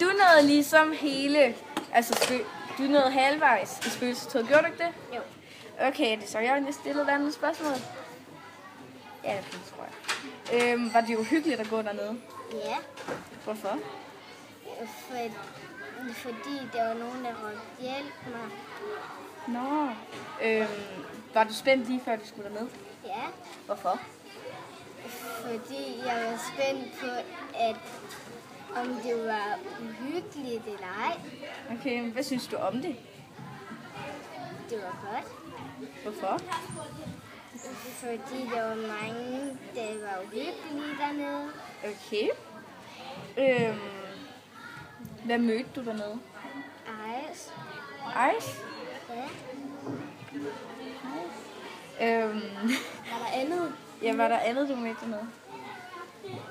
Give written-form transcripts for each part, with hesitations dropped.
du nåede ligesom hele, altså du nåede halvvejs i spøgelsetoget, gjorde du ikke det? Jo. Okay, det så jeg stillede et andet spørgsmål. Ja, det tror jeg. Var det jo hyggeligt at gå dernede? Ja. Hvorfor? Fordi der var nogen, der råbte hjælp mig. Nå. Var du spændt lige før du skulle derned? Ja. Hvorfor? Fordi jeg var spændt på, om det var uhyggeligt eller ej. Okay, hvad synes du om det? Det var godt. Hvorfor? Fordi der var mange, der var uhyggelige dernede. Okay. Hvad mødte du dernede? Ice. Ice? Ja. Var der andet? Ja, var der andet, du mødte dernede?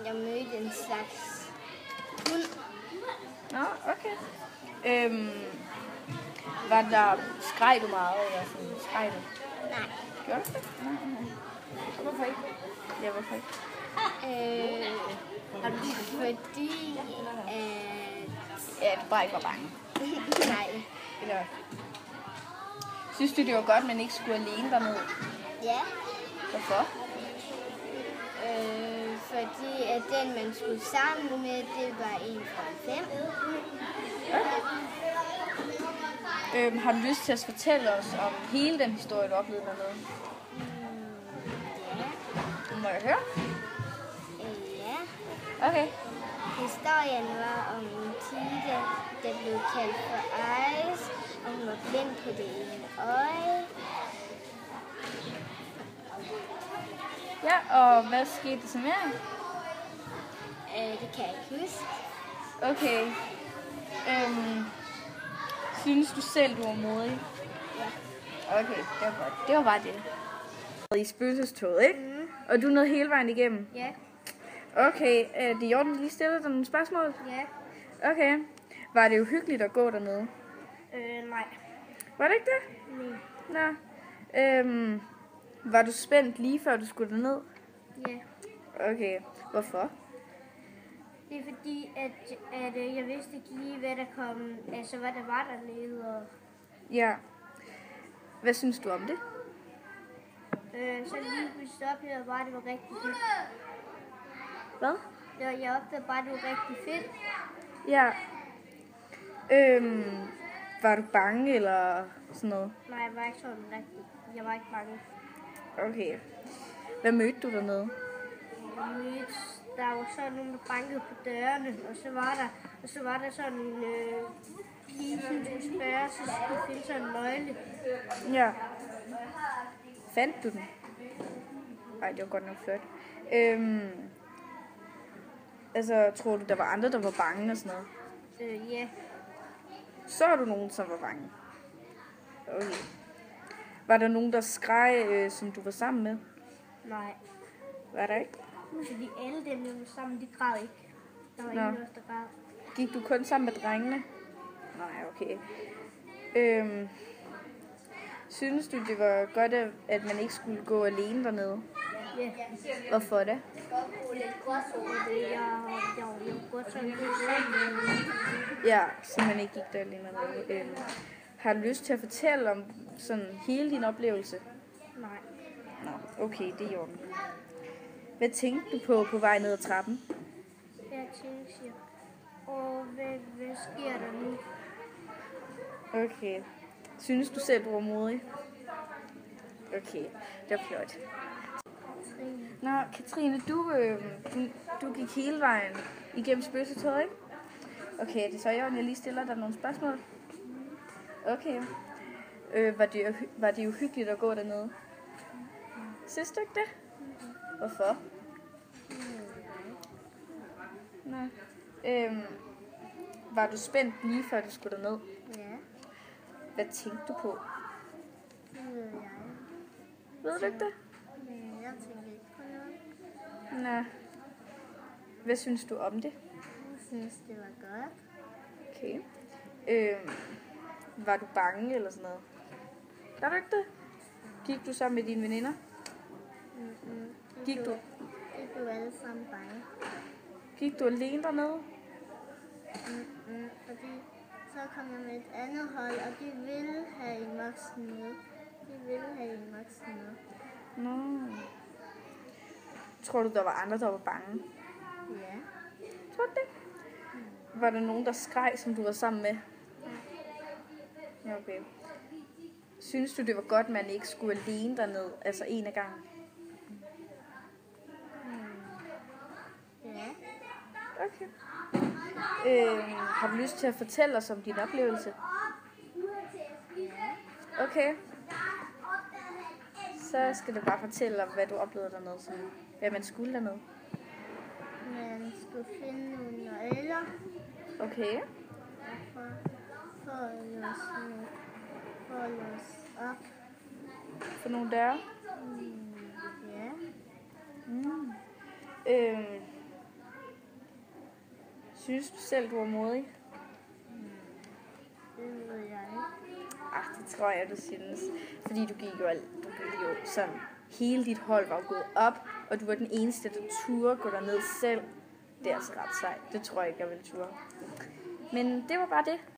Jeg mødte en slags hund. Nå, okay. Var der, skreg du meget, eller sådan, skreg du? Nej. Gjorde du det? Nej. Og hvorfor ikke? Ja, hvorfor ikke? Fordi Ja, du bare ikke var bange. nej. Eller, synes du, det var godt, at man ikke skulle alene dernede? Ja. Hvorfor? Fordi at den, man skulle sammen med, det var en fra 5. Okay. Har du lyst til at fortælle os om hele den historie, du oplevede dernede? Ja. Må jeg høre? Ja. Okay. Historien var om en pige, der blev kaldt for Ice, og hun var blind på det ene øje. Ja, og hvad skete der så mere? Det kan jeg ikke huske. Okay. Synes du selv, du var modig? Ja. Okay, det var godt. Det var bare det. I spøgelsestoget, ikke? Mm. Og du nåede hele vejen igennem? Ja. Okay, det er i orden, lige stiller dig nogle spørgsmål? Ja. Okay. Var det uhyggeligt at gå dernede? Nej. Var det ikke det? Nej. Nå. Var du spændt lige før du skulle derned? Ja. Okay. Hvorfor? Det er fordi, at jeg vidste ikke lige, hvad der kom, altså hvad der var dernede. Og Ja. Hvad synes du om det? så lige pludselig oplevede jeg bare, at det var rigtig fedt. Hvad? Jeg oplevede bare, at det var rigtig fedt. Ja. Var du bange eller sådan noget? Nej, jeg var ikke sådan rigtig. Jeg var ikke bange. Okay. Hvad mødte du dernede? Der var sådan nogen, der bankede på dørene, og så var der sådan en pige, som skulle spørge, så skulle finde sådan en nøgle. Ja. Fandt du den? Nej, det var godt nok flot. Altså, tror du, der var andre, der var bange og sådan noget? Ja. Så er du nogen, som var bange? Okay. Var der nogen, der skreg, som du var sammen med? Nej. Var der ikke? Fordi alle dem, der var sammen, de græd ikke. Der var ingen af os, der græd. Gik du kun sammen med drengene? Nej, okay. Synes du, det var godt, at man ikke skulle gå alene dernede? Ja. Hvorfor det? Jeg godt sådan lidt. Ja, så man ikke gik der alene dernede. Har du lyst til at fortælle om sådan hele din oplevelse? Nej. Nå, okay, det er i orden. Hvad tænkte du på vej ned ad trappen? Jeg tænkte, hvad sker der nu? Okay. Synes du selv, du var modig? Okay, det var flot. Nå, Katrine, du gik hele vejen igennem spøgelsetoget, ikke? Okay, det er så i orden, jeg lige stiller dig nogle spørgsmål. Okay. Var det uhyggeligt at gå dernede? Synes du ikke det? Hvorfor? Nå. Var du spændt lige før du skulle derned? Ja. Hvad tænkte du på? Ved jeg. Ved du ikke det? Jeg tænkte ikke på noget. Nå. Hvad synes du om det? Jeg synes, det var godt. Okay. Var du bange eller sådan noget? Var du ikke det? Gik du sammen med dine veninder? Gik du? Vi blev alle sammen bange. Gik du alene dernede? Fordi så kom jeg med et andet hold, og de ville have en voksen med. Nå. Tror du, der var andre, der var bange? Ja. Tror du det? Var der nogen, der skreg, som du var sammen med? Ja, okay. Synes du, det var godt, man ikke skulle alene derned, altså en af gangen? Ja. Okay. Har du lyst til at fortælle os om din oplevelse? Okay. Så skal du bare fortælle om, hvad du oplevede dernede, sådan, hvad man skulle dernede. Man skulle finde nogle nøgler. Okay. For at låse op. For nogle døre? Ja. Synes du selv, du var modig? Det ved jeg ikke. Det tror jeg, du synes. Fordi du gik jo sådan, hele dit hold var gået op, og du var den eneste, der turde gå derned selv. Det er altså ret sejt. Det tror jeg ikke, jeg ville turde. Men det var bare det.